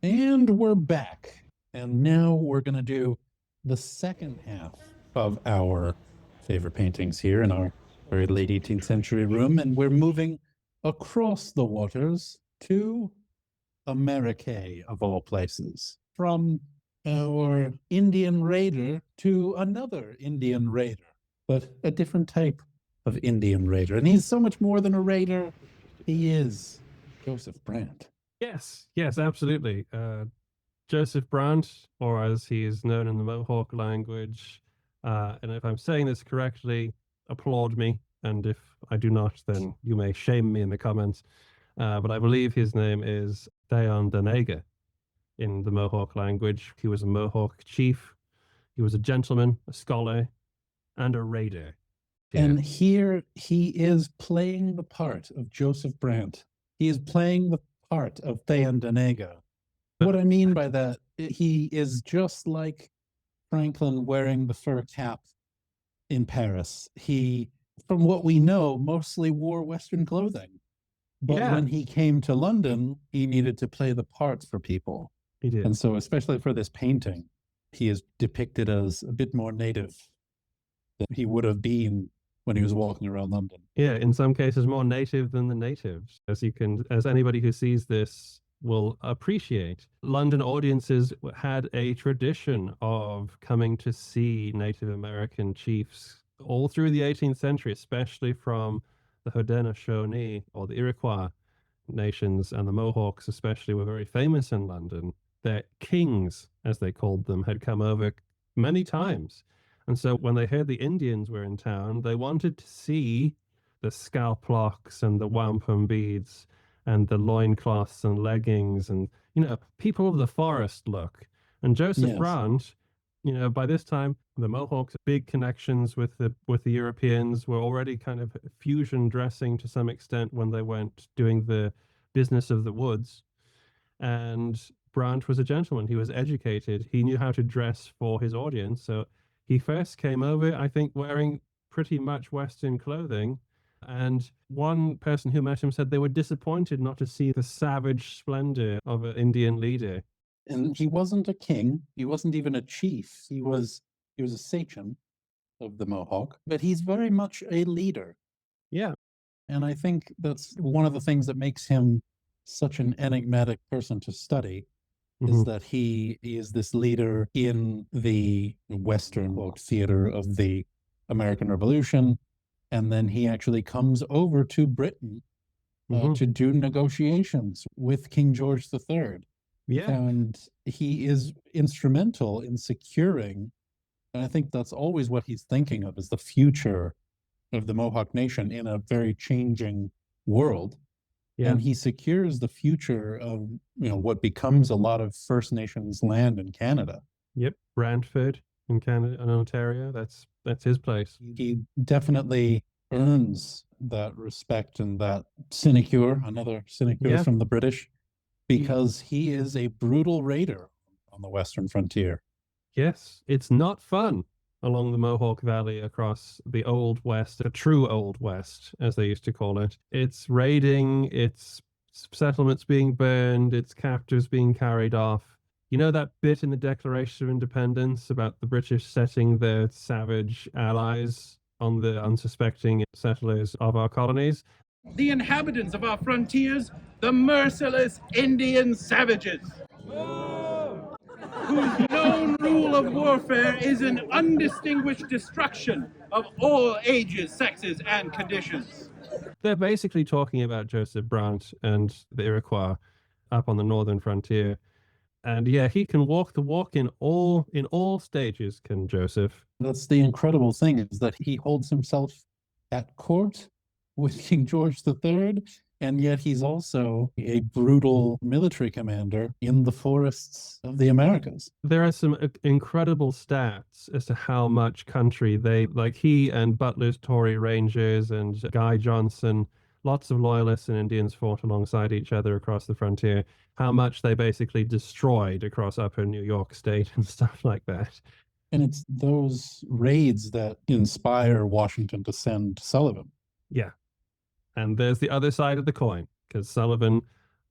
And we're back. And now we're going to do the second half of our favorite paintings here in our very late 18th century room. And we're moving across the waters to America, of all places. From our Indian raider to another Indian raider, but a different type of Indian raider. And he's so much more than a raider. He is Joseph Brant. Yes, absolutely. Joseph Brant, or as he is known in the Mohawk language, and if I'm saying this correctly, applaud me. And if I do not, then you may shame me in the comments. But I believe his name is Dayan in the Mohawk language. He was a Mohawk chief. He was a gentleman, a scholar, and a raider. Yeah. And here he is playing the part of Joseph Brant. He is playing the part of Thayendanegea. What I mean by that, he is just like Franklin wearing the fur cap in Paris. He, from what we know, mostly wore Western clothing. But when he came to London, he needed to play the parts for people. He did. And so, especially for this painting, he is depicted as a bit more native than he would have been when he was walking around London. Yeah, in some cases more native than the natives, as anybody who sees this will appreciate. London audiences had a tradition of coming to see Native American chiefs all through the 18th century, especially from the Haudenosaunee or the Iroquois nations, and the Mohawks especially were very famous in London. Their kings, as they called them, had come over many times. And so when they heard the Indians were in town, they wanted to see the scalp locks and the wampum beads and the loincloths and leggings and, people of the forest look. And Joseph Brant, by this time, the Mohawks' big connections with the Europeans were already kind of fusion dressing to some extent when they went doing the business of the woods. And Brant was a gentleman. He was educated. He knew how to dress for his audience. So he first came over, I think, wearing pretty much Western clothing. And one person who met him said they were disappointed not to see the savage splendor of an Indian leader. And he wasn't a king. He wasn't even a chief. He was a sachem of the Mohawk, but he's very much a leader. Yeah. And I think that's one of the things that makes him such an enigmatic person to study, is that he is this leader in the Western theater of the American Revolution. And then he actually comes over to Britain to do negotiations with King George III. Yeah. And he is instrumental in securing, and I think that's always what he's thinking of, is the future of the Mohawk Nation in a very changing world. Yeah. And he secures the future of, what becomes a lot of First Nations land in Canada. Yep. Brantford in Canada and Ontario. That's his place. He definitely earns that respect and that sinecure, another sinecure from the British, because he is a brutal raider on the Western frontier. Yes, it's not fun along the Mohawk Valley across the Old West, the true Old West, as they used to call it. It's raiding, it's settlements being burned, it's captives being carried off. You know that bit in the Declaration of Independence about the British setting their savage allies on the unsuspecting settlers of our colonies? The inhabitants of our frontiers, the merciless Indian savages, whose known rule of warfare is an undistinguished destruction of all ages, sexes, and conditions. They're basically talking about Joseph Brant and the Iroquois up on the northern frontier. And yeah, he can walk the walk in all stages, can Joseph. That's the incredible thing, is that he holds himself at court with King George III, and yet he's also a brutal military commander in the forests of the Americas. There are some incredible stats as to how much country he and Butler's Tory Rangers and Guy Johnson, lots of loyalists and Indians fought alongside each other across the frontier, how much they basically destroyed across upper New York State and stuff like that. And it's those raids that inspire Washington to send Sullivan. Yeah. And there's the other side of the coin, because Sullivan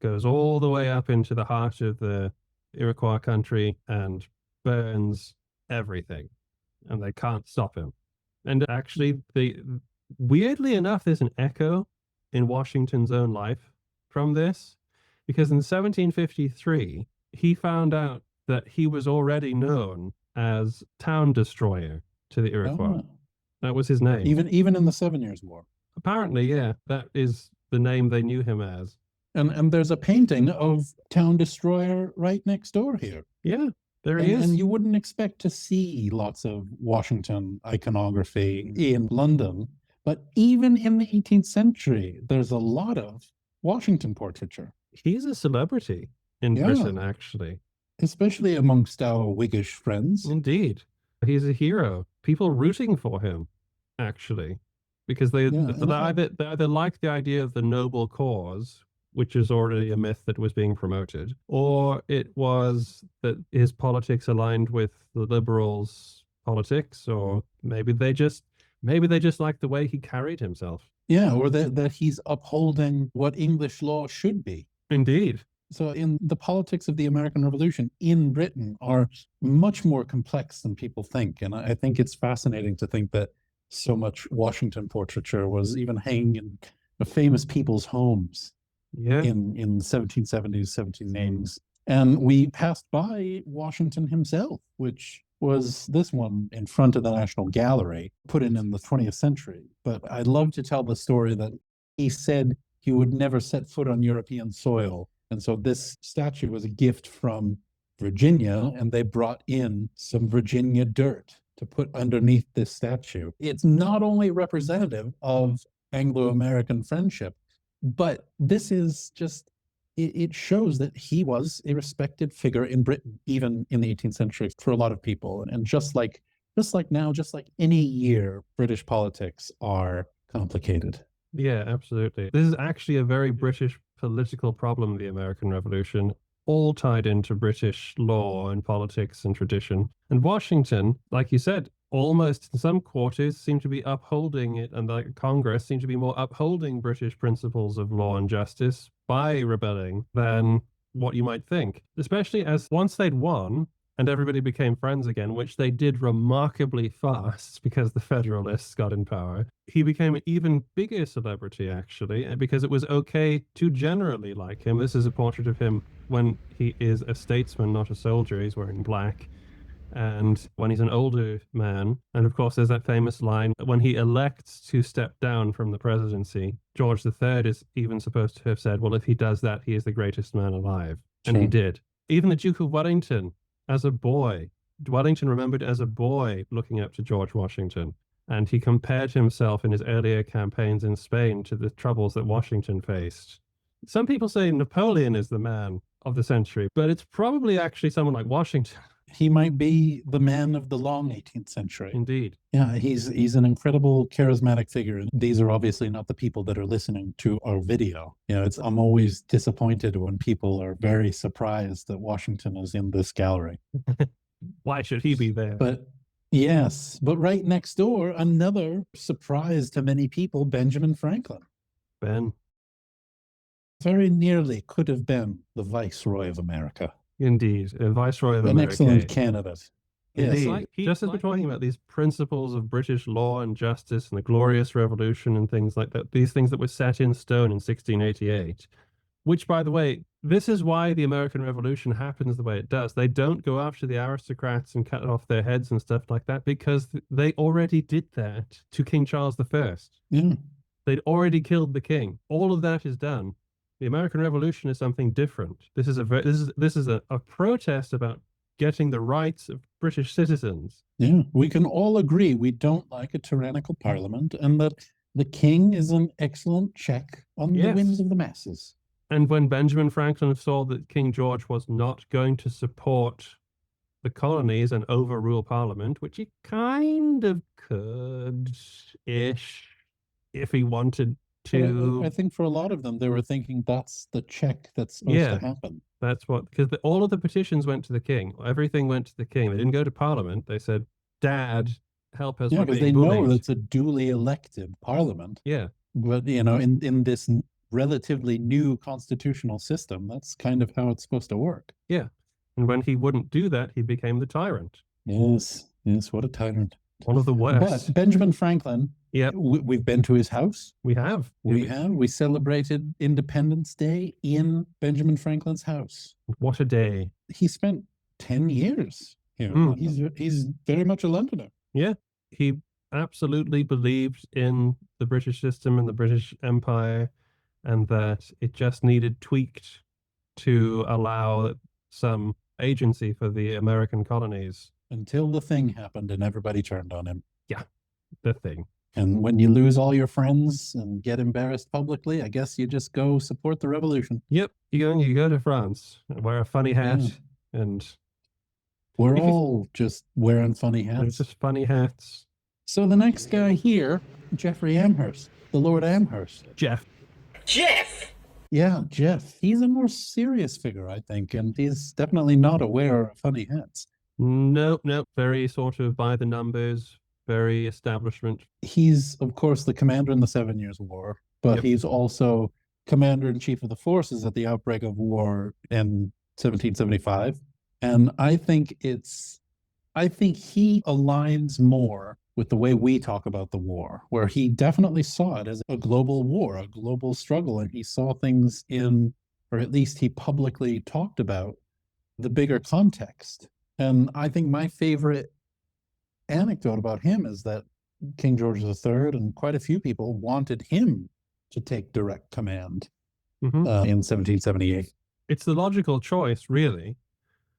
goes all the way up into the heart of the Iroquois country and burns everything, and they can't stop him. And actually, weirdly enough, there's an echo in Washington's own life from this, because in 1753, he found out that he was already known as Town Destroyer to the Iroquois. Oh. That was his name. Even in the 7 Years' War. Apparently, yeah, that is the name they knew him as. And there's a painting of Town Destroyer right next door here. Yeah, there he is. And you wouldn't expect to see lots of Washington iconography in London, but even in the 18th century, there's a lot of Washington portraiture. He's a celebrity in Britain, actually. Especially amongst our Whiggish friends. Indeed. He's a hero. People rooting for him, actually, because they either like the idea of the noble cause, which is already a myth that was being promoted, or it was that his politics aligned with the liberals' politics, or maybe they just like the way he carried himself. Yeah, or that he's upholding what English law should be. Indeed. So in the politics of the American Revolution in Britain are much more complex than people think. And I think it's fascinating to think that so much Washington portraiture was even hanging in famous people's homes in 1770s, 1780s. And we passed by Washington himself, which was this one in front of the National Gallery, put in the 20th century. But I'd love to tell the story that he said he would never set foot on European soil. And so this statue was a gift from Virginia, and they brought in some Virginia dirt to put underneath this statue. It's not only representative of Anglo-American friendship, but this is just, it shows that he was a respected figure in Britain, even in the 18th century for a lot of people. And just like now, just like any year, British politics are complicated. Yeah, absolutely. This is actually a very British political problem, the American Revolution, all tied into British law and politics and tradition. And Washington, like you said, almost in some quarters seem to be upholding it, and the Congress seem to be more upholding British principles of law and justice by rebelling than what you might think. Especially as once they'd won and everybody became friends again, which they did remarkably fast because the Federalists got in power, he became an even bigger celebrity, actually, because it was okay to generally like him. This is a portrait of him when he is a statesman, not a soldier. He's wearing black. And when he's an older man, and of course there's that famous line, when he elects to step down from the presidency, George III is even supposed to have said, well, if he does that, he is the greatest man alive. And he did. Even the Duke of Wellington, as a boy, Wellington remembered as a boy looking up to George Washington. And he compared himself in his earlier campaigns in Spain to the troubles that Washington faced. Some people say Napoleon is the man of the century, but it's probably actually someone like Washington. He might be the man of the long 18th century. Indeed. Yeah, he's an incredible, charismatic figure. These are obviously not the people that are listening to our video. You know, I'm always disappointed when people are very surprised that Washington is in this gallery. Why should he be there? But yes, but right next door, another surprise to many people, Benjamin Franklin. Ben. Very nearly could have been the Viceroy of America. Indeed, a Viceroy of An America. excellent candidate. Indeed. Just as we're talking about these principles of British law and justice and the Glorious Revolution and things like that, these things that were set in stone in 1688, which, by the way, this is why the American Revolution happens the way it does. They don't go after the aristocrats and cut off their heads and stuff like that, because they already did that to King Charles I. Yeah. They'd already killed the king. All of that is done. The American Revolution is something different. This is a protest about getting the rights of British citizens. Yeah, we can all agree we don't like a tyrannical parliament, and that the king is an excellent check on the whims of the masses. And when Benjamin Franklin saw that King George was not going to support the colonies and overrule Parliament, which he kind of could-ish if he wanted to. I think for a lot of them, they were thinking that's the check that's supposed to happen. That's what, because all of the petitions went to the king. Everything went to the king. They didn't go to Parliament. They said, Dad, help us. Yeah, because they know it's a duly elected Parliament. Yeah. But, you know, in this relatively new constitutional system, that's kind of how it's supposed to work. Yeah. And when he wouldn't do that, he became the tyrant. Yes, what a tyrant. One of the worst. But Benjamin Franklin, Yep, we've been to his house. we have. We celebrated Independence Day in Benjamin Franklin's house. What a day. He spent 10 years here. He's very much a Londoner. Yeah, he absolutely believed in the British system and the British Empire, and that it just needed tweaked to allow some agency for the American colonies. Until the thing happened and everybody turned on him. Yeah, the thing. And when you lose all your friends and get embarrassed publicly, I guess you just go support the revolution. Yep, you go to France, wear a funny hat, and we're all just wearing funny they're hats. just funny hats. So the next guy here, Geoffrey Amherst, the Lord Amherst. Jeff. Yeah, Jeff. He's a more serious figure, I think, and he's definitely not aware of funny hats. Nope. Very sort of by the numbers, very establishment. He's, of course, the commander in the 7 Years' War, but he's also commander-in-chief of the forces at the outbreak of war in 1775. And I think he aligns more with the way we talk about the war, where he definitely saw it as a global war, a global struggle, and he saw things in, or at least he publicly talked about, the bigger context. And I think my favorite anecdote about him is that King George III and quite a few people wanted him to take direct command in 1778. It's the logical choice, really,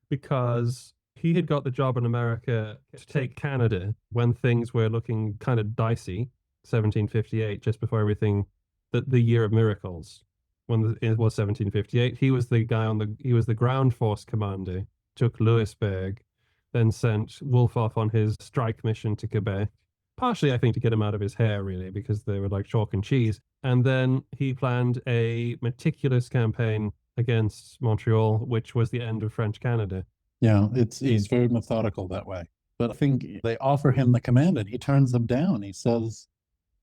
because he had got the job in America to take Canada when things were looking kind of dicey, 1758, just before everything, the year of miracles. When it was 1758, he was the guy he was the ground force commander, took Louisburg, then sent Wolfe off on his strike mission to Quebec. Partially, I think, to get him out of his hair, really, because they were like chalk and cheese. And then he planned a meticulous campaign against Montreal, which was the end of French Canada. Yeah, he's very methodical that way. But I think they offer him the command and he turns them down. He says,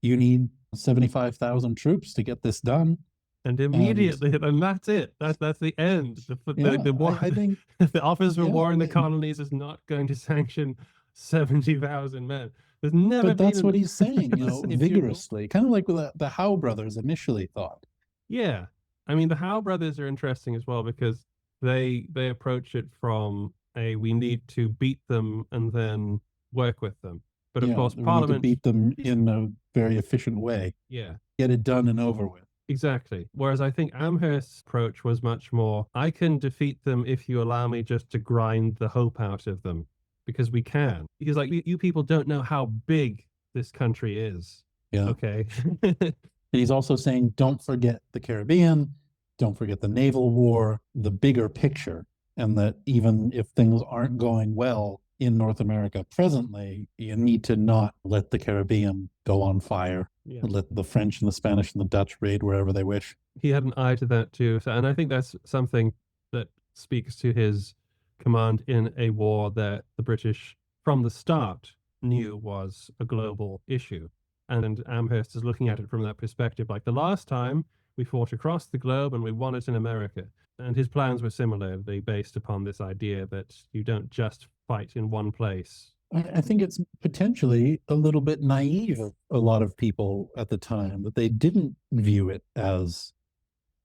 you need 75,000 troops to get this done. And immediately, and that's it. That's the end. The war, I think the Office for War in the Colonies is not going to sanction 70,000 men. There's never but been that's what he's saying, vigorously, kind of like what the Howe brothers initially thought. Yeah, I mean, the Howe brothers are interesting as well because they approach it from we need to beat them and then work with them. But of course, Parliament need to beat them in a very efficient way. Yeah, get it done and over with. Exactly. Whereas I think Amherst's approach was much more, I can defeat them if you allow me just to grind the hope out of them, because we can. Because like you people don't know how big this country is. Yeah. Okay. And he's also saying, don't forget the Caribbean, don't forget the naval war, the bigger picture, and that even if things aren't going well in North America presently, you need to not let the Caribbean go on fire. Yeah. Let the French and the Spanish and the Dutch raid wherever they wish. He had an eye to that too. And I think that's something that speaks to his command in a war that the British from the start knew was a global issue. And Amherst is looking at it from that perspective. Like the last time we fought across the globe and we won it in America. And his plans were similarly based upon this idea that you don't just fight in one place. I think it's potentially a little bit naive of a lot of people at the time, that they didn't view it as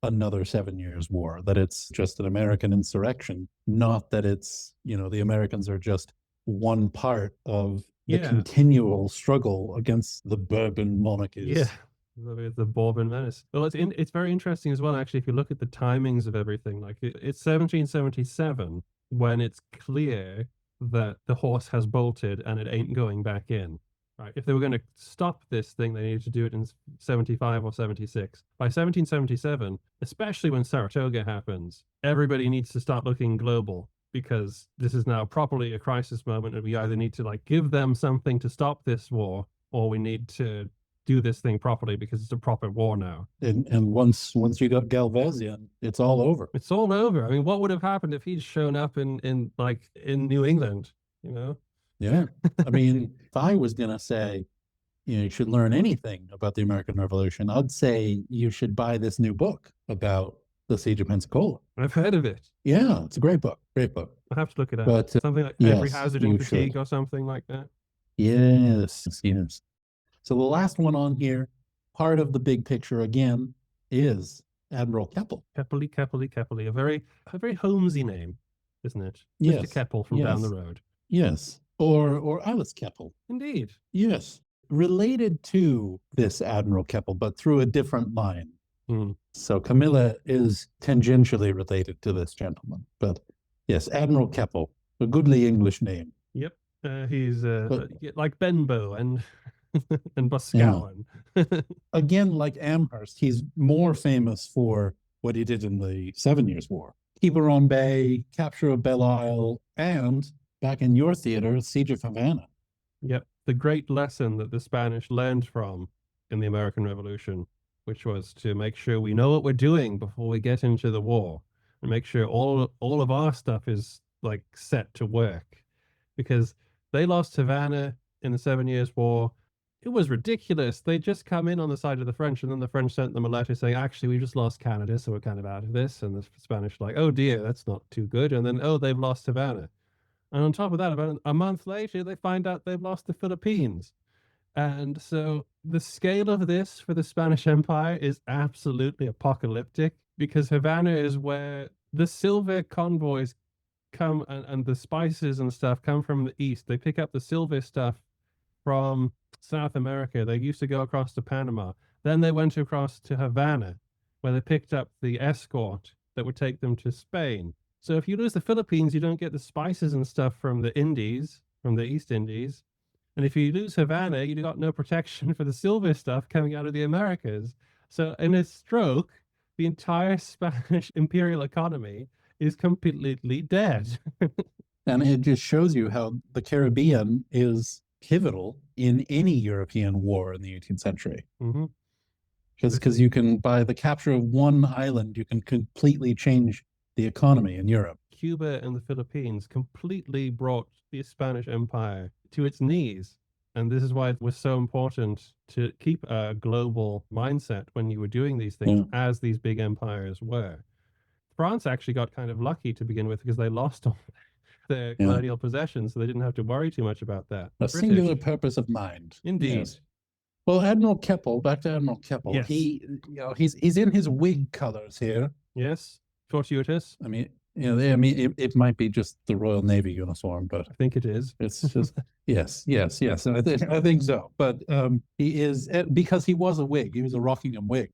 another 7 Years' War, that it's just an American insurrection, not that it's, the Americans are just one part of the continual struggle against the Bourbon monarchies. Yeah. The Bourbon menace. Well, it's very interesting as well, actually, if you look at the timings of everything. Like it's 1777 when it's clear that the horse has bolted and it ain't going back in. Right? If they were going to stop this thing, they needed to do it in 75 or 76. By 1777, especially when Saratoga happens, everybody needs to start looking global, because this is now properly a crisis moment, and we either need to give them something to stop this war, or we need to do this thing properly because it's a proper war now. And once you got Galvez, it's all over. It's all over. I mean, what would have happened if he'd shown up in New England, Yeah. I mean, if I was going to say, you should learn anything about the American Revolution, I'd say you should buy this new book about The Siege of Pensacola. I've heard of it. Yeah, it's a great book. Great book. I have to look it up. But Something like Every yes, Hazard you and Fatigue should. or something like that. Yes, yes. So the last one on here, part of the big picture again, is Admiral Keppel. Keppel. A very Holmesy name, isn't it? Yes, Mr. Keppel from down the yes. road. Yes. Or Alice Keppel. Indeed. Yes. Related to this Admiral Keppel, but through a different line. Hmm. So Camilla is tangentially related to this gentleman. But yes, Admiral Keppel, a goodly English name. Yep. He's like Benbow and and Boscawen. Again, like Amherst, he's more famous for what he did in the 7 Years' War. Quiberon Bay, capture of Belle Isle, and back in your theater, Siege of Havana. Yep. The great lesson that the Spanish learned from in the American Revolution, which was to make sure we know what we're doing before we get into the war, and make sure all of our stuff is like set to work. Because they lost Havana in the 7 Years' War. It was ridiculous. They just come in on the side of the French, and then the French sent them a letter saying, actually, we just lost Canada, so we're kind of out of this. And the Spanish like, oh dear, that's not too good. And then, oh, they've lost Havana. And on top of that, about a month later, they find out they've lost the Philippines. And so the scale of this for the Spanish Empire is absolutely apocalyptic, because Havana is where the silver convoys come, and the spices and stuff come from the east. They pick up the silver stuff from South America. They used to go across to Panama. Then they went across to Havana, where they picked up the escort that would take them to Spain. So if you lose the Philippines, you don't get the spices and stuff from the Indies, from the East Indies. And if you lose Havana, you got no protection for the silver stuff coming out of the Americas. So in a stroke, the entire Spanish imperial economy is completely dead. And it just shows you how the Caribbean is pivotal in any European war in the 18th century. Because you can, by the capture of one island, you can completely change the economy in Europe. Cuba and the Philippines completely brought the Spanish Empire to its knees. And this is why it was so important to keep a global mindset when you were doing these things, as these big empires were. France actually got kind of lucky to begin with, because they lost all their colonial possessions, so they didn't have to worry too much about that. A singular purpose of mind. Indeed. Yes. Well, Admiral Keppel, back to Admiral Keppel. Yes. He's in his wig colors here. Yes. Fortuitous. I mean, it might be just the Royal Navy uniform, but I think it is. It's just yes. I think so. But he is, because he was a Whig. He was a Rockingham Whig,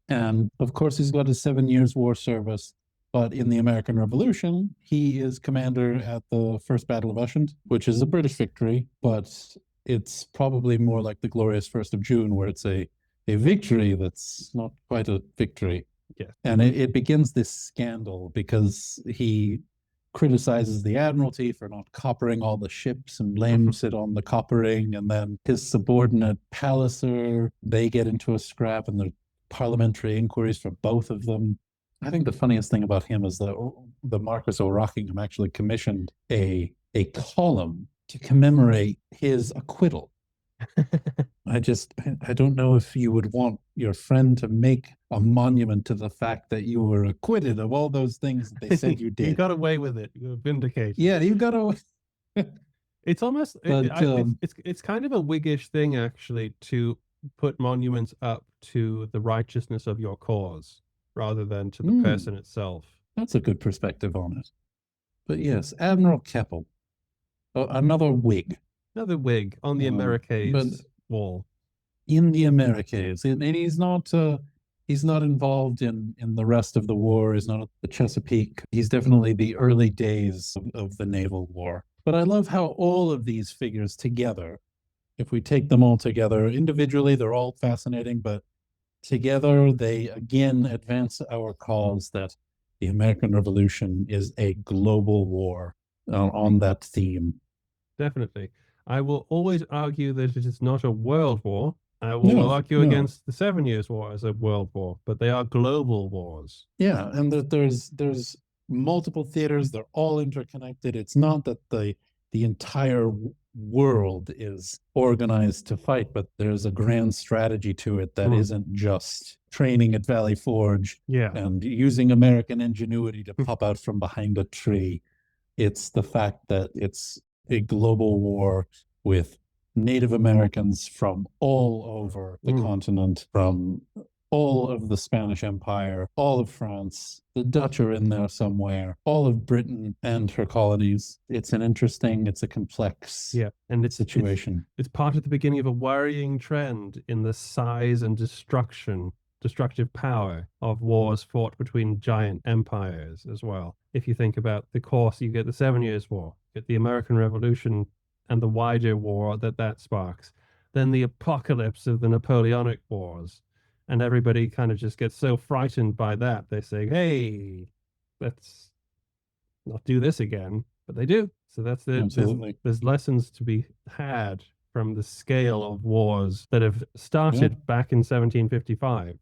and of course he's got his 7 Years' War service. But in the American Revolution, he is commander at the First Battle of Ushant, which is a British victory, but it's probably more like the glorious 1st of June, where it's a victory that's not quite a victory. Yeah. And it begins this scandal because he criticizes the Admiralty for not coppering all the ships and blames it on the coppering. And then his subordinate Palliser, they get into a scrap, and the parliamentary inquiries for both of them. I think the funniest thing about him is that the Marquis of Rockingham actually commissioned a column to commemorate his acquittal. I don't know if you would want your friend to make a monument to the fact that you were acquitted of all those things that they said you did. You got away with it. You were vindicated. Yeah, you got away. It's almost, it's kind of a Whiggish thing, actually, to put monuments up to the righteousness of your cause rather than to the person itself. That's a good perspective on it. But yes, Admiral Keppel, another Whig. Another Whig on the Americas wall. In the Americas, and he's not involved in the rest of the war. He's not at the Chesapeake. He's definitely the early days of the naval war. But I love how all of these figures together, if we take them all together individually, they're all fascinating, but together they again advance our cause that the American Revolution is a global war on that theme. Definitely. I will always argue that it is not a world war. I will argue against the 7 Years' War as a world war, but they are global wars. Yeah, and there's multiple theaters. They're all interconnected. It's not that the entire world is organized to fight, but there's a grand strategy to it that isn't just training at Valley Forge and using American ingenuity to pop out from behind a tree. It's the fact that it's a global war with Native Americans from all over the continent, from all of the Spanish Empire, all of France, the Dutch are in there somewhere, all of Britain and her colonies. It's a complex and it's situation. It's part of the beginning of a worrying trend in the size and destructive power of wars fought between giant empires as well. If you think about the course, you get the 7 Years' War, you get the American Revolution and the wider war that sparks, then the apocalypse of the Napoleonic Wars. And everybody kind of just gets so frightened by that, they say, hey, let's not do this again. But they do. So that's there's lessons to be had from the scale of wars that have started back in 1755.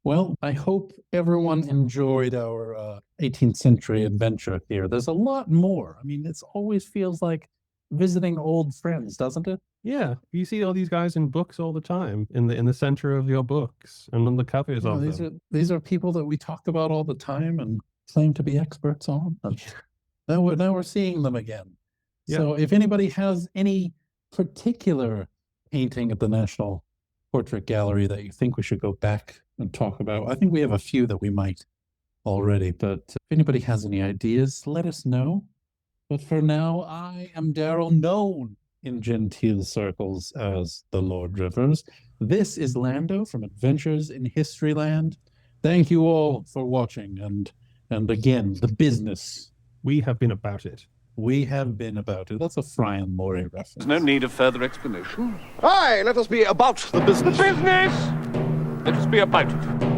Well, I hope everyone enjoyed our 18th century adventure here. There's a lot more. I mean, it always feels like visiting old friends, doesn't it? Yeah, you see all these guys in books all the time, in the center of your books and on the covers of them. These are people that we talk about all the time and claim to be experts on. And now we're seeing them again. Yeah. So if anybody has any particular painting at the National Portrait Gallery that you think we should go back and talk about, I think we have a few that we might already, but if anybody has any ideas, let us know. But for now, I am Daryl, known in genteel circles as the Lord Rivers. This is Lando from Adventures in Historyland. Thank you all for watching, and again, the business. We have been about it. We have been about it. That's a Fry and Laurie reference. There's no need of further explanation. Aye, let us be about the business. Business! Let us be about it.